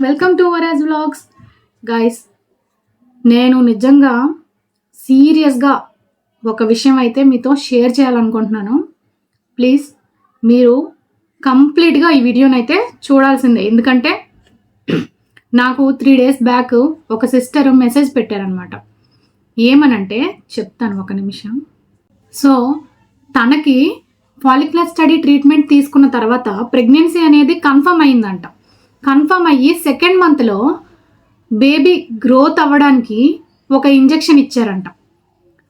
Welcome to Varaj vlogs. Guys, నేను నిజంగా సీరియస్గా ఒక విషయం అయితే మీతో షేర్ చేయాలనుకుంటున్నాను. ప్లీజ్ మీరు కంప్లీట్గా ఈ వీడియోని అయితే చూడాల్సిందే. ఎందుకంటే నాకు 3 days బ్యాక్ ఒక సిస్టర్ మెసేజ్ పెట్టారనమాట. ఏమనంటే చెప్తాను, ఒక నిమిషం. సో తనకి ఫాలిక్యులర్ స్టడీ ట్రీట్మెంట్ తీసుకున్న తర్వాత ప్రెగ్నెన్సీ అనేది కన్ఫర్మ్ అయిందంట. కన్ఫర్మ్ అయ్యి 2nd monthలో బేబీ గ్రోత్ అవ్వడానికి ఒక ఇంజెక్షన్ ఇచ్చారంట.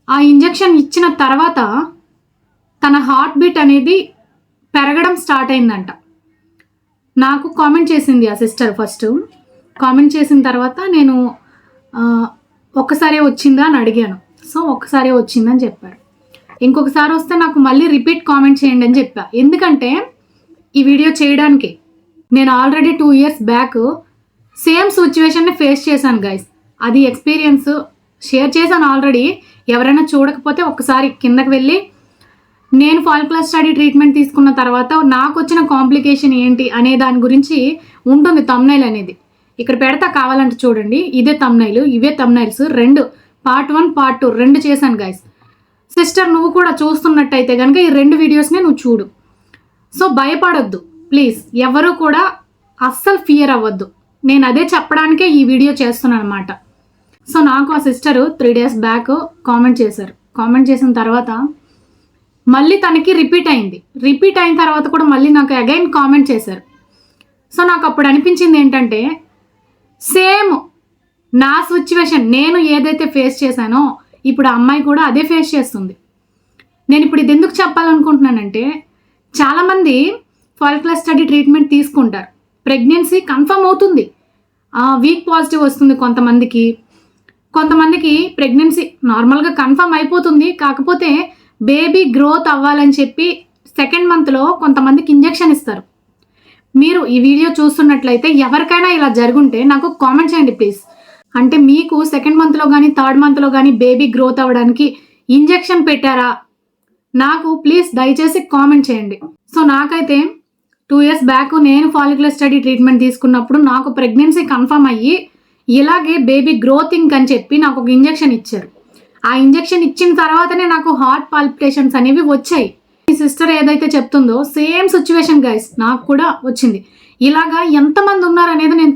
ఆ ఇంజెక్షన్ ఇచ్చిన తర్వాత తన హార్ట్ బీట్ అనేది పెరగడం స్టార్ట్ అయిందంట. నాకు కామెంట్ చేసింది ఆ సిస్టర్. ఫస్ట్ కామెంట్ చేసిన తర్వాత నేను ఒక్కసారి వచ్చిందా అని అడిగాను. సో ఒక్కసారి వచ్చిందని చెప్పారు. ఇంకొకసారి వస్తే నాకు మళ్ళీ రిపీట్ కామెంట్ చేయండి అని చెప్పా. ఎందుకంటే ఈ వీడియో చేయడానికి నేను ఆల్రెడీ 2 years బ్యాక్ సేమ్ సిచ్యువేషన్ని ఫేస్ చేశాను గైస్. అది ఎక్స్పీరియన్స్ షేర్ చేశాను ఆల్రెడీ. ఎవరైనా చూడకపోతే ఒకసారి కిందకి వెళ్ళి నేను ఫాలిక్యులర్ స్టడీ ట్రీట్మెంట్ తీసుకున్న తర్వాత నాకు వచ్చిన కాంప్లికేషన్ ఏంటి అనే దాని గురించి ఉంటుంది థంబ్నైల్ అనేది. ఇక్కడ పెడతా, కావాలంటే చూడండి. ఇదే థంబ్నైల్, ఇవే థంబ్నైల్స్. 2 part 1 part 2 2 చేశాను గైస్. సిస్టర్, నువ్వు కూడా చూస్తున్నట్టయితే కనుక ఈ 2 వీడియోస్ని నువ్వు చూడు. సో భయపడొద్దు ప్లీజ్, ఎవరు కూడా అస్సలు ఫియర్ అవ్వద్దు. నేను అదే చెప్పడానికే ఈ వీడియో చేస్తున్నాను అనమాట. సో నాకు ఆ సిస్టరు 3 days బ్యాక్ కామెంట్ చేశారు. కామెంట్ చేసిన తర్వాత మళ్ళీ తనకి రిపీట్ అయింది. రిపీట్ అయిన తర్వాత కూడా మళ్ళీ నాకు అగైన్ కామెంట్ చేశారు. సో నాకు అప్పుడు అనిపించింది ఏంటంటే, సేమ్ నా సిచ్యువేషన్ నేను ఏదైతే ఫేస్ చేశానో ఇప్పుడు ఆ అమ్మాయి కూడా అదే ఫేస్ చేస్తుంది. నేను ఇప్పుడు ఇది ఎందుకు చెప్పాలనుకుంటున్నానంటే, చాలామంది ఫాలిక్యులర్ స్టడీ ట్రీట్మెంట్ తీసుకుంటారు, ప్రెగ్నెన్సీ కన్ఫర్మ్ అవుతుంది, వీక్ పాజిటివ్ వస్తుంది కొంతమందికి ప్రెగ్నెన్సీ నార్మల్గా కన్ఫర్మ్ అయిపోతుంది. కాకపోతే బేబీ గ్రోత్ అవ్వాలని చెప్పి 2nd monthలో కొంతమందికి ఇంజెక్షన్ ఇస్తారు. మీరు ఈ వీడియో చూస్తున్నట్లయితే ఎవరికైనా ఇలా జరుగుంటే నాకు కామెంట్ చేయండి ప్లీజ్. అంటే మీకు 2nd monthలో కానీ 3rd monthలో కానీ బేబీ గ్రోత్ అవ్వడానికి ఇంజెక్షన్ పెట్టారా? నాకు ప్లీజ్ దయచేసి కామెంట్ చేయండి. సో నాకైతే 2 years బ్యాక్ నేను ఫాలిక్యులర్ స్టడీ ట్రీట్మెంట్ తీసుకున్నప్పుడు నాకు ప్రెగ్నెన్సీ కన్ఫర్మ్ అయ్యి ఇలాగే బేబీ గ్రోతింగ్ అని చెప్పి నాకు ఒక ఇంజెక్షన్ ఇచ్చారు. ఆ ఇంజెక్షన్ ఇచ్చిన తర్వాతనే నాకు హార్ట్ పాల్పిటేషన్స్ అనేవి వచ్చాయి. ఈ సిస్టర్ ఏదైతే చెప్తుందో సేమ్ సిచ్యువేషన్ గైస్ నాకు కూడా వచ్చింది. ఇలాగా ఎంతమంది ఉన్నారనేది నేను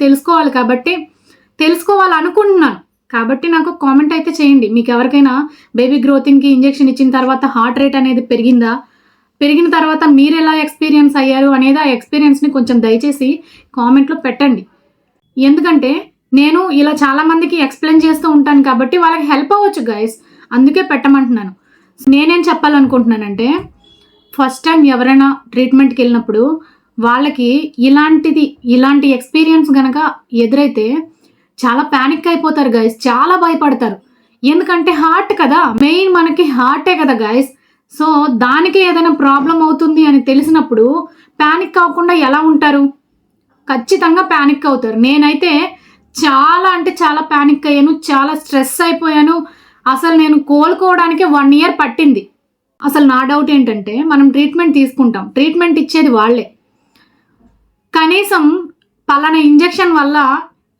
తెలుసుకోవాలనుకుంటున్నాను. కాబట్టి నాకు కామెంట్ అయితే చేయండి. మీకు ఎవరికైనా బేబీ గ్రోతింగ్కి ఇంజెక్షన్ ఇచ్చిన తర్వాత హార్ట్ రేట్ అనేది పెరిగిన తర్వాత మీరు ఎలా ఎక్స్పీరియన్స్ అయ్యారు అనేది ఆ ఎక్స్పీరియన్స్ని కొంచెం దయచేసి కామెంట్లో పెట్టండి. ఎందుకంటే నేను ఇలా చాలామందికి ఎక్స్ప్లెయిన్ చేస్తూ ఉంటాను కాబట్టి వాళ్ళకి హెల్ప్ అవ్వచ్చు గైస్, అందుకే పెట్టమంటున్నాను. నేనేం చెప్పాలనుకుంటున్నానంటే, ఫస్ట్ టైం ఎవరైనా ట్రీట్మెంట్కి వెళ్ళినప్పుడు వాళ్ళకి ఇలాంటి ఎక్స్పీరియన్స్ కనుక ఎదురైతే చాలా ప్యానిక్ అయిపోతారు గైస్, చాలా భయపడతారు. ఎందుకంటే హార్ట్ కదా, మెయిన్ మనకి హార్టే కదా గైస్. సో దానికి ఏదైనా ప్రాబ్లం అవుతుంది అని తెలిసినప్పుడు ప్యానిక్ అవ్వకుండా ఎలా ఉంటారు? ఖచ్చితంగా ప్యానిక్ అవుతారు. నేనైతే చాలా ప్యానిక్ అయ్యాను, చాలా స్ట్రెస్ అయిపోయాను. అసలు నేను కోలుకోవడానికి 1 year పట్టింది. అసలు నా డౌట్ ఏంటంటే, మనం ట్రీట్మెంట్ తీసుకుంటాం, ట్రీట్మెంట్ ఇచ్చేది వాళ్ళే, కనీసం పలానా ఇంజెక్షన్ వల్ల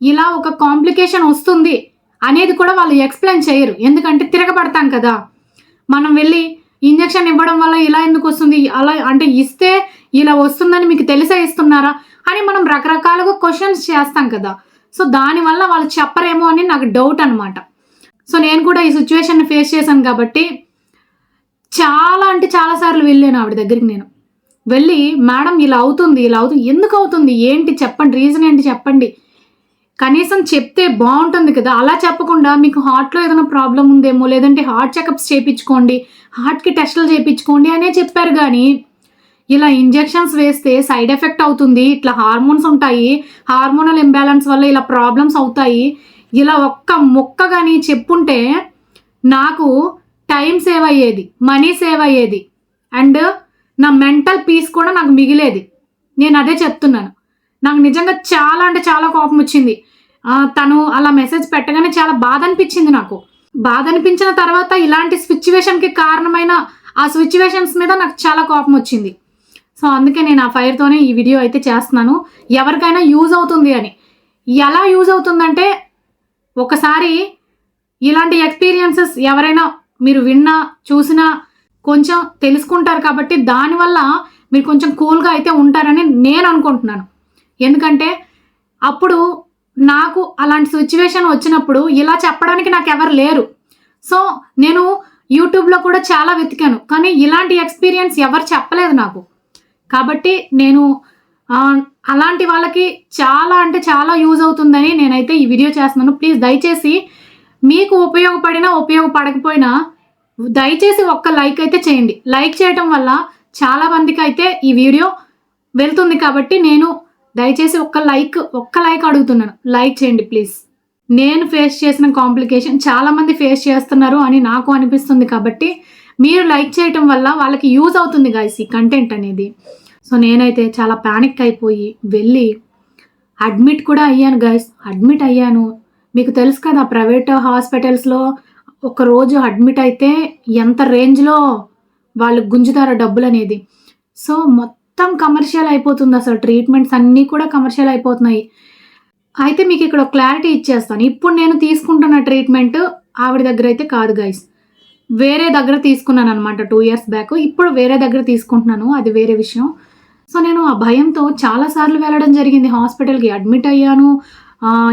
ఇలా ఒక కాంప్లికేషన్ వస్తుంది అనేది కూడా వాళ్ళు ఎక్స్ప్లెయిన్ చేయరు. ఎందుకంటే తిరగబడతాం కదా. మనం వెళ్ళి ఇంజెక్షన్ ఇవ్వడం వల్ల ఇలా ఎందుకు వస్తుంది, అలా అంటే ఇస్తే ఇలా వస్తుందని మీకు తెలిసే ఇస్తున్నారా అని మనం రకరకాలుగా క్వశ్చన్స్ చేస్తాం కదా. సో దానివల్ల వాళ్ళు చెప్పరేమో అని నాకు డౌట్ అనమాట. సో నేను కూడా ఈ సిచ్యువేషన్ని ఫేస్ చేశాను కాబట్టి చాలా సార్లు వెళ్ళాను ఆవిడ దగ్గరికి. నేను వెళ్ళి, మేడం ఇలా అవుతుంది ఎందుకు అవుతుంది, ఏంటి చెప్పండి, రీజన్ ఏంటి చెప్పండి, కనీసం చెప్తే బాగుంటుంది కదా. అలా చెప్పకుండా మీకు హార్ట్లో ఏదైనా ప్రాబ్లం ఉందేమో, లేదంటే హార్ట్ చెకప్స్ చేయించుకోండి, హార్ట్కి టెస్టులు చేయించుకోండి అనే చెప్పారు. కానీ ఇలా ఇంజెక్షన్స్ వేస్తే సైడ్ ఎఫెక్ట్ అవుతుంది, ఇట్లా హార్మోన్స్ ఉంటాయి, హార్మోనల్ ఇంబ్యాలెన్స్ వల్ల ఇలా ప్రాబ్లమ్స్ అవుతాయి, ఇలా ఒక్క మొక్క కానీ చెప్పుంటే నాకు టైం సేవ్ అయ్యేది, మనీ సేవ్ అయ్యేది, అండ్ నా మెంటల్ పీస్ కూడా నాకు మిగిలేది. నేను అదే చెప్తున్నాను. నాకు నిజంగా చాలా కోపం వచ్చింది. తను అలా మెసేజ్ పెట్టగానే చాలా బాధ అనిపించింది. నాకు బాధ అనిపించిన తర్వాత ఇలాంటి సిచ్యువేషన్కి కారణమైన ఆ సిచ్యువేషన్స్ మీద నాకు చాలా కోపం వచ్చింది. సో అందుకే నేను ఆ ఫైర్తోనే ఈ వీడియో అయితే చేస్తున్నాను, ఎవరికైనా యూజ్ అవుతుంది అని. ఎలా యూజ్ అవుతుందంటే, ఒకసారి ఇలాంటి ఎక్స్పీరియన్సెస్ ఎవరైనా మీరు విన్నా చూసినా కొంచెం తెలుసుకుంటారు కాబట్టి దానివల్ల మీరు కొంచెం కూల్గా అయితే ఉంటారని నేను అనుకుంటున్నాను. ఎందుకంటే అప్పుడు నాకు అలాంటి సిచ్యువేషన్ వచ్చినప్పుడు ఇలా చెప్పడానికి నాకు ఎవరు లేరు. సో నేను యూట్యూబ్లో కూడా చాలా వెతికాను, కానీ ఇలాంటి ఎక్స్పీరియన్స్ ఎవరు చెప్పలేదు నాకు. కాబట్టి నేను అలాంటి వాళ్ళకి చాలా అంటే చాలా యూజ్ అవుతుందని నేనైతే ఈ వీడియో చేస్తున్నాను. ప్లీజ్ దయచేసి మీకు ఉపయోగపడినా ఉపయోగపడకపోయినా దయచేసి ఒక్క లైక్ అయితే చేయండి. లైక్ చేయటం వల్ల చాలా మందికి అయితే ఈ వీడియో వెళ్తుంది కాబట్టి నేను దయచేసి ఒక్క లైక్ అడుగుతున్నాను. లైక్ చేయండి ప్లీజ్. నేను ఫేస్ చేసిన కాంప్లికేషన్ చాలా మంది ఫేస్ చేస్తున్నారు అని నాకు అనిపిస్తుంది కాబట్టి మీరు లైక్ చేయటం వల్ల వాళ్ళకి యూజ్ అవుతుంది గైస్ ఈ కంటెంట్ అనేది. సో నేనైతే చాలా ప్యానిక్ అయిపోయి వెళ్ళి అడ్మిట్ కూడా అయ్యాను గైస్. అడ్మిట్ అయ్యాను. మీకు తెలుసు కదా ప్రైవేట్ హాస్పిటల్స్లో ఒకరోజు అడ్మిట్ అయితే ఎంత రేంజ్లో వాళ్ళు గుంజుతారో డబ్బులు అనేది. సో మొత్తం కమర్షియల్ అయిపోతుంది, అసలు ట్రీట్మెంట్స్ అన్నీ కూడా కమర్షియల్ అయిపోతున్నాయి. అయితే మీకు ఇక్కడ క్లారిటీ ఇచ్చేస్తాను. ఇప్పుడు నేను తీసుకుంటున్న ట్రీట్మెంట్ ఆవిడ దగ్గర అయితే కాదు గైస్, వేరే దగ్గర తీసుకున్నాను అనమాట 2 years బ్యాక్. ఇప్పుడు వేరే దగ్గర తీసుకుంటున్నాను, అది వేరే విషయం. సో నేను ఆ భయంతో చాలాసార్లు వెళ్ళడం జరిగింది హాస్పిటల్కి. అడ్మిట్ అయ్యాను,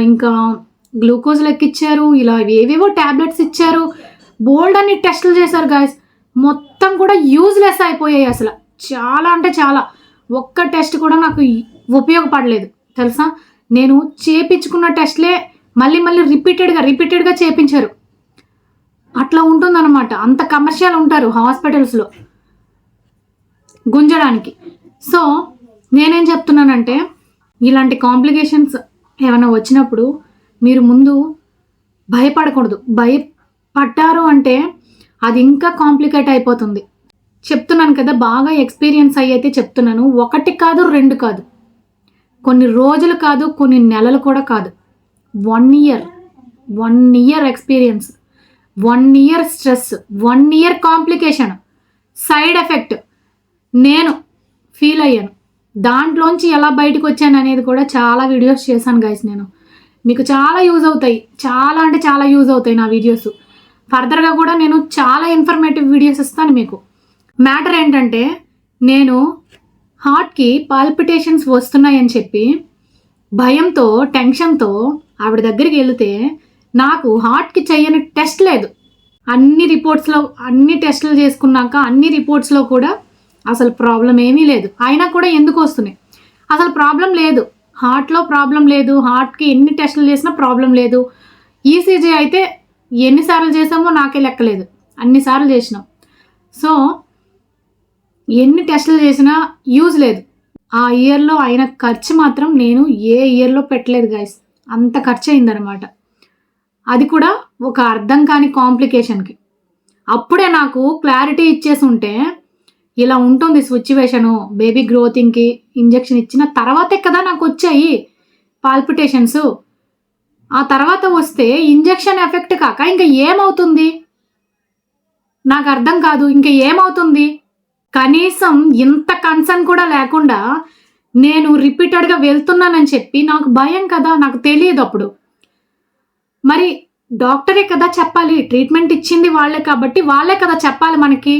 ఇంకా గ్లూకోజ్ లెక్కిచ్చారు, ఇలా ఏవేవో ట్యాబ్లెట్స్ ఇచ్చారు, బోల్డ్ అన్ని టెస్టులు చేశారు గాయస్. మొత్తం కూడా యూజ్లెస్ అయిపోయాయి అసలు. చాలా అంటే చాలా. ఒక్క టెస్ట్ కూడా నాకు ఉపయోగపడలేదు తెలుసా. నేను చేపించుకున్న టెస్ట్లే మళ్ళీ మళ్ళీ రిపీటెడ్గా చేపించారు. అట్లా ఉంటుందన్నమాట. అంత కమర్షియల్ ఉంటారు హాస్పిటల్స్లో గుంజడానికి. సో నేనేం చెప్తున్నానంటే, ఇలాంటి కాంప్లికేషన్స్ ఏమైనా వచ్చినప్పుడు మీరు ముందు భయపడకూడదు. భయపడ్డారు అంటే అది ఇంకా కాంప్లికేట్ అయిపోతుంది. చెప్తున్నాను కదా, బాగా ఎక్స్పీరియన్స్ అయ్యైతే చెప్తున్నాను. 1 కాదు 2 కాదు, కొన్ని రోజులు కాదు, కొన్ని నెలలు కూడా కాదు. 1 year experience, 1 year stress, 1 year complication, side effect నేను ఫీల్ అయ్యాను. దాంట్లోంచి ఎలా బయటకు వచ్చాను అనేది కూడా చాలా వీడియోస్ చేశాను గైస్. నేను మీకు చాలా యూజ్ అవుతాయి, చాలా అంటే చాలా యూజ్ అవుతాయి నా వీడియోస్. ఫర్దర్గా కూడా నేను చాలా ఇన్ఫర్మేటివ్ వీడియోస్ ఇస్తాను మీకు. మ్యాటర్ ఏంటంటే, నేను హార్ట్కి పాల్పిటేషన్స్ వస్తున్నాయని చెప్పి భయంతో టెన్షన్తో ఆవిడ దగ్గరికి వెళితే నాకు హార్ట్కి చెయ్యని టెస్ట్ లేదు. అన్ని టెస్టులు చేసుకున్నాక అన్ని రిపోర్ట్స్లో కూడా అసలు ప్రాబ్లం ఏమీ లేదు. అయినా కూడా ఎందుకు వస్తున్నాయి? అసలు ప్రాబ్లం లేదు, హార్ట్లో ప్రాబ్లం లేదు. హార్ట్కి ఎన్ని టెస్టులు చేసినా ప్రాబ్లం లేదు. ఈసీజీ అయితే ఎన్నిసార్లు చేసామో నాకే లెక్కలేదు, అన్నిసార్లు చేసినాం. సో ఎన్ని టెస్టులు చేసినా యూజ్ లేదు. ఆ ఇయర్లో అయిన ఖర్చు మాత్రం నేను ఏ ఇయర్లో పెట్టలేదు గైస్. అంత ఖర్చు అయిందనమాట. అది కూడా ఒక అర్థం కాని కాంప్లికేషన్కి. అప్పుడే నాకు క్లారిటీ ఇచ్చేసి ఉంటే ఇలా ఉంటుంది సిచ్యువేషను. బేబీ గ్రోతింగ్కి ఇంజెక్షన్ ఇచ్చిన తర్వాతే కదా నాకు వచ్చాయి పాల్పిటేషన్స్. ఆ తర్వాత వస్తే ఇంజెక్షన్ ఎఫెక్ట్ కాక ఇంకా ఏమవుతుంది నాకు అర్థం కాదు. ఇంకా ఏమవుతుంది? కనీసం ఇంత కన్సర్న్ కూడా లేకుండా నేను రిపీటెడ్గా వెళ్తున్నానని చెప్పి నాకు భయం కదా, నాకు తెలియదు అప్పుడు. మరి డాక్టరే కదా చెప్పాలి, ట్రీట్మెంట్ ఇచ్చింది వాళ్ళే కాబట్టి వాళ్ళే కదా చెప్పాలి మనకి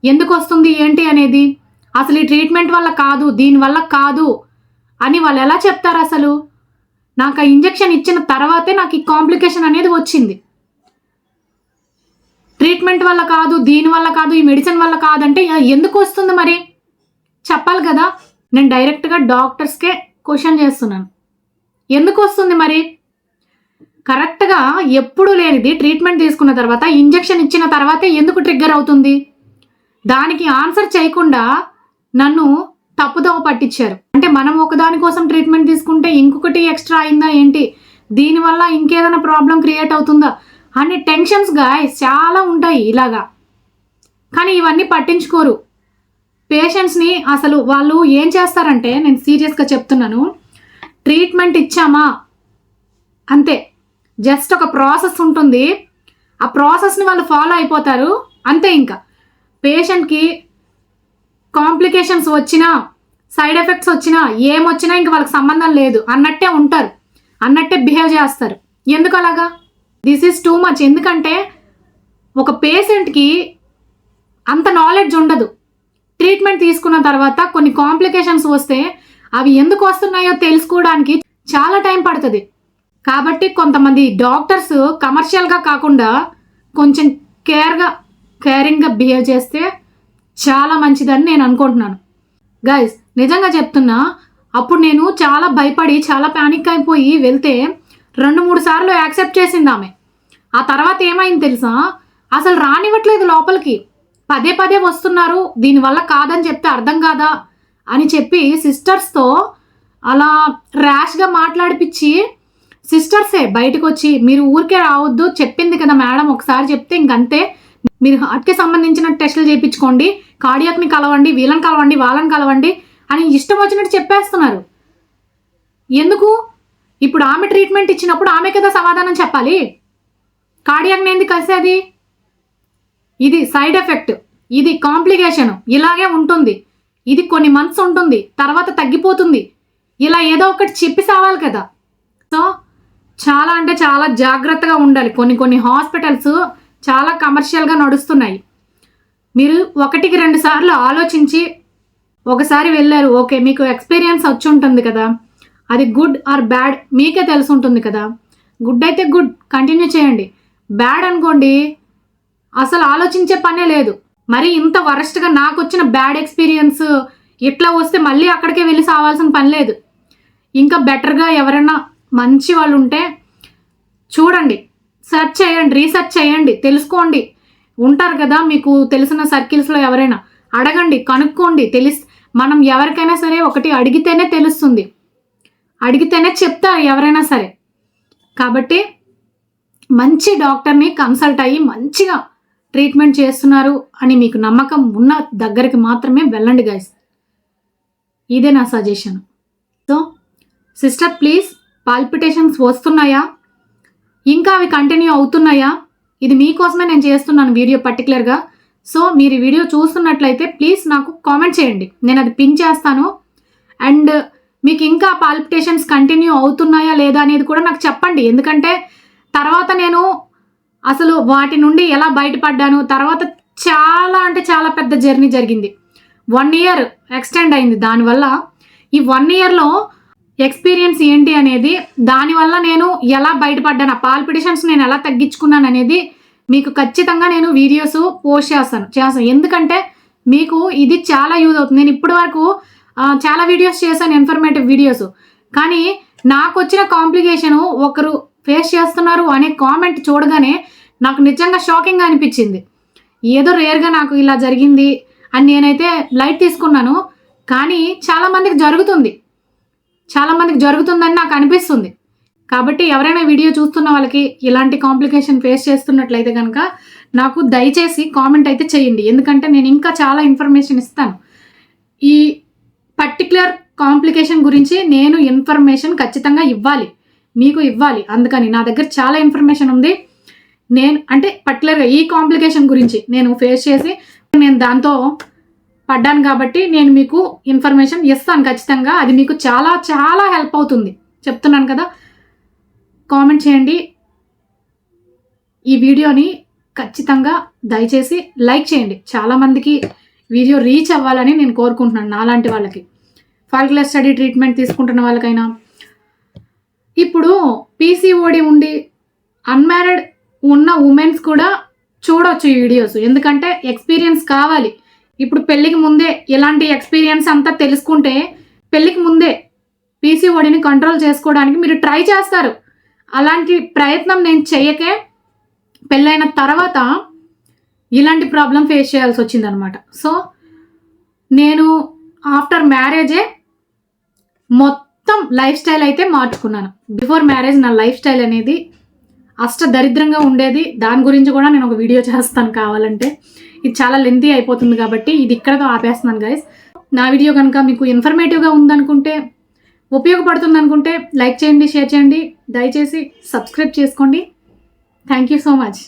ఎందుకు వస్తుంది ఏంటి అనేది. అసలు ఈ ట్రీట్మెంట్ వల్ల కాదు, దీనివల్ల కాదు అని వాళ్ళు ఎలా చెప్తారు? అసలు నాకు ఆ ఇంజెక్షన్ ఇచ్చిన తర్వాతే నాకు ఈ కాంప్లికేషన్ అనేది వచ్చింది. ట్రీట్మెంట్ వల్ల కాదు, దీనివల్ల కాదు, ఈ మెడిసిన్ వల్ల కాదంటే ఎందుకు వస్తుంది మరి చెప్పాలి కదా. నేను డైరెక్ట్గా డాక్టర్స్కే క్వశ్చన్ చేస్తున్నాను, ఎందుకు వస్తుంది మరి? కరెక్ట్గా ఎప్పుడు లేనిది ట్రీట్మెంట్ తీసుకున్న తర్వాత ఇంజెక్షన్ ఇచ్చిన తర్వాతే ఎందుకు ట్రిగ్గర్ అవుతుంది? దానికి ఆన్సర్ చేయకుండా నన్ను తప్పుదోవ పట్టించారు. అంటే మనం ఒకదాని కోసం ట్రీట్మెంట్ తీసుకుంటే ఇంకొకటి ఎక్స్ట్రా అయిందా ఏంటి, దీనివల్ల ఇంకేదైనా ప్రాబ్లం క్రియేట్ అవుతుందా అనే టెన్షన్స్ గాయస్ చాలా ఉంటాయి ఇలాగా. కానీ ఇవన్నీ పట్టించుకోరు పేషెంట్స్ని. అసలు వాళ్ళు ఏం చేస్తారంటే, నేను సీరియస్గా చెప్తున్నాను, ట్రీట్మెంట్ ఇచ్చామా అంతే, జస్ట్ ఒక ప్రాసెస్ ఉంటుంది, ఆ ప్రాసెస్ని వాళ్ళు ఫాలో అయిపోతారు అంతే. ఇంకా పేషెంట్కి కాంప్లికేషన్స్ వచ్చినా సైడ్ ఎఫెక్ట్స్ వచ్చినా ఏమొచ్చినా ఇంక వాళ్ళకి సంబంధం లేదు అన్నట్టే ఉంటారు. అన్నట్టే బిహేవ్ చేస్తారు. ఎందుకు అలాగా? This is too much. ఎందుకంటే ఒక పేషెంట్కి అంత నాలెడ్జ్ ఉండదు. ట్రీట్మెంట్ తీసుకున్న తర్వాత కొన్ని కాంప్లికేషన్స్ వస్తే అవి ఎందుకు వస్తున్నాయో తెలుసుకోవడానికి చాలా టైం పడుతుంది. కాబట్టి కొంతమంది డాక్టర్స్ కమర్షియల్గా కాకుండా కొంచెం కేరింగ్గా బిహేవ్ చేస్తే చాలా మంచిదని నేను అనుకుంటున్నాను. గైస్, నిజంగా చెప్తున్నా, అప్పుడు నేను చాలా భయపడి చాలా ప్యానిక్ అయిపోయి వెళ్తే 2-3 సార్లు యాక్సెప్ట్ చేసింది ఆమె. ఆ తర్వాత ఏమైంది తెలుసా? అసలు రానివ్వట్లేదు లోపలికి. పదే పదే వస్తున్నారు, దీనివల్ల కాదని చెప్తే అర్థం కాదా అని చెప్పి సిస్టర్స్తో అలా ర్యాష్గా మాట్లాడిపించి సిస్టర్సే బయటకు వచ్చి మీరు ఊరికే రావద్దు, చెప్పింది కదా మేడం, ఒకసారి చెప్తే ఇంకంతే, మీరు హార్ట్కి సంబంధించిన టెస్టులు చేయించుకోండి, కార్డియాక్ని కలవండి, వీళ్ళని కలవండి, వాళ్ళని కలవండి అని ఇష్టం వచ్చినట్టు చెప్పేస్తున్నారు. ఎందుకు? ఇప్పుడు ఆమె ట్రీట్మెంట్ ఇచ్చినప్పుడు ఆమె కదా సమాధానం చెప్పాలి. కార్డియాక్ని ఎందుకు కలిసేది? ఇది సైడ్ ఎఫెక్ట్, ఇది కాంప్లికేషన్, ఇలాగే ఉంటుంది, ఇది కొన్ని మంత్స్ ఉంటుంది, తర్వాత తగ్గిపోతుంది, ఇలా ఏదో ఒకటి చెప్పి సావాలి కదా. సో చాలా అంటే చాలా జాగ్రత్తగా ఉండాలి. కొన్ని హాస్పిటల్స్ చాలా కమర్షియల్గా నడుస్తున్నాయి. మీరు 1-2 సార్లు ఆలోచించి ఒకసారి వెళ్ళారు, ఓకే, మీకు ఎక్స్పీరియన్స్ వచ్చి ఉంటుంది కదా, అది గుడ్ ఆర్ బ్యాడ్ మీకే తెలిసి ఉంటుంది కదా. గుడ్ అయితే గుడ్, కంటిన్యూ చేయండి. బ్యాడ్ అనుకోండి, అసలు ఆలోచించే పనే లేదు. మరి ఇంత వరస్ట్గా నాకు వచ్చిన బ్యాడ్ ఎక్స్పీరియన్స్ ఇట్లా వస్తే మళ్ళీ అక్కడికే వెళ్ళి సావాల్సిన పని లేదు. ఇంకా బెటర్గా ఎవరైనా మంచి వాళ్ళు ఉంటే చూడండి, సెర్చ్ చేయండి, రీసెర్చ్ చేయండి, తెలుసుకోండి. ఉంటారు కదా మీకు తెలిసిన సర్కిల్స్లో ఎవరైనా అడగండి, కనుక్కోండి. మనం ఎవరికైనా సరే ఒకటి అడిగితేనే తెలుస్తుంది, అడిగితేనే చెప్తారు ఎవరైనా సరే. కాబట్టి మంచి డాక్టర్ని కన్సల్ట్ అయ్యి మంచిగా ట్రీట్మెంట్ చేస్తున్నారు అని మీకు నమ్మకం ఉన్న దగ్గరికి మాత్రమే వెళ్ళండి గైస్. ఇదే నా suggestion. So sister please, palpitations వస్తున్నాయా, ఇంకా అవి కంటిన్యూ అవుతున్నాయా? ఇది మీకోసమే నేను చేస్తున్నాను వీడియో పర్టికులర్గా. సో మీరు ఈ వీడియో చూస్తున్నట్లయితే ప్లీజ్ నాకు కామెంట్ చేయండి, నేను అది పిన్ చేస్తాను. అండ్ మీకు ఇంకా పాల్పిటేషన్స్ కంటిన్యూ అవుతున్నాయా లేదా అనేది కూడా నాకు చెప్పండి. ఎందుకంటే తర్వాత నేను అసలు వాటి నుండి ఎలా బయటపడ్డాను, తర్వాత చాలా అంటే చాలా పెద్ద జర్నీ జరిగింది. 1 year ఎక్స్టెండ్ అయింది. దానివల్ల ఈ 1 yearలో ఎక్స్పీరియన్స్ ఏంటి అనేది, దానివల్ల నేను ఎలా బయటపడ్డాను, ఆ పాల్పిటేషన్స్ నేను ఎలా తగ్గించుకున్నాను అనేది మీకు ఖచ్చితంగా నేను వీడియోస్ పోస్ట్ చేస్తాను. ఎందుకంటే మీకు ఇది చాలా యూజ్ అవుతుంది. నేను ఇప్పటి వరకు చాలా వీడియోస్ చేశాను, ఇన్ఫర్మేటివ్ వీడియోస్. కానీ నాకు వచ్చిన కాంప్లికేషను ఒకరు ఫేస్ చేస్తున్నారు అనే కామెంట్ చూడగానే నాకు నిజంగా షాకింగ్గా అనిపించింది. ఏదో రేర్గా నాకు ఇలా జరిగింది అని నేనైతే లైట్ తీసుకున్నాను. కానీ చాలామందికి జరుగుతుందని నాకు అనిపిస్తుంది. కాబట్టి ఎవరైనా వీడియో చూస్తున్న వాళ్ళకి ఇలాంటి కాంప్లికేషన్ ఫేస్ చేస్తున్నట్లయితే కనుక నాకు దయచేసి కామెంట్ అయితే చేయండి. ఎందుకంటే నేను ఇంకా చాలా ఇన్ఫర్మేషన్ ఇస్తాను. ఈ పర్టిక్యులర్ కాంప్లికేషన్ గురించి నేను ఇన్ఫర్మేషన్ ఖచ్చితంగా మీకు ఇవ్వాలి. అందుకని నా దగ్గర చాలా ఇన్ఫర్మేషన్ ఉంది. నేను అంటే పర్టికులర్గా ఈ కాంప్లికేషన్ గురించి నేను ఫేస్ చేసి నేను దాంతో పడ్డాను కాబట్టి నేను మీకు ఇన్ఫర్మేషన్ ఇస్తాను ఖచ్చితంగా. అది మీకు చాలా చాలా హెల్ప్ అవుతుంది, చెప్తున్నాను కదా. కామెంట్ చేయండి. ఈ వీడియోని ఖచ్చితంగా దయచేసి లైక్ చేయండి. చాలామందికి వీడియో రీచ్ అవ్వాలని నేను కోరుకుంటున్నాను. నాలాంటి వాళ్ళకి, ఫాలిక్యులర్ స్టడీ ట్రీట్మెంట్ తీసుకుంటున్న వాళ్ళకైనా, ఇప్పుడు పీసీఓడి ఉండి అన్మ్యారీడ్ ఉన్న ఉమెన్స్ కూడా చూడవచ్చు ఈ వీడియోస్. ఎందుకంటే ఎక్స్పీరియన్స్ కావాలి. ఇప్పుడు పెళ్ళికి ముందే ఇలాంటి ఎక్స్పీరియన్స్ అంతా తెలుసుకుంటే పెళ్ళికి ముందే పీసీఓడిని కంట్రోల్ చేసుకోవడానికి మీరు ట్రై చేస్తారు. అలాంటి ప్రయత్నం నేను చేయకే పెళ్ళైన తర్వాత ఇలాంటి ప్రాబ్లం ఫేస్ చేయాల్సి వచ్చిందనమాట. సో నేను ఆఫ్టర్ మ్యారేజే మొత్తం లైఫ్ స్టైల్ అయితే మార్చుకున్నాను. బిఫోర్ మ్యారేజ్ నా లైఫ్ స్టైల్ అనేది దరిద్రంగా ఉండేది. దాని గురించి కూడా నేను ఒక వీడియో చేస్తాను కావాలంటే. ఇది చాలా లెంతీ అయిపోతుంది కాబట్టి ఇది ఇక్కడతో ఆపేస్తున్నాను గైస్. నా వీడియో కనుక మీకు ఇన్ఫర్మేటివ్గా ఉందనుకుంటే, ఉపయోగపడుతుంది అనుకుంటే లైక్ చేయండి, షేర్ చేయండి, దయచేసి సబ్స్క్రైబ్ చేసుకోండి. Thank you so much.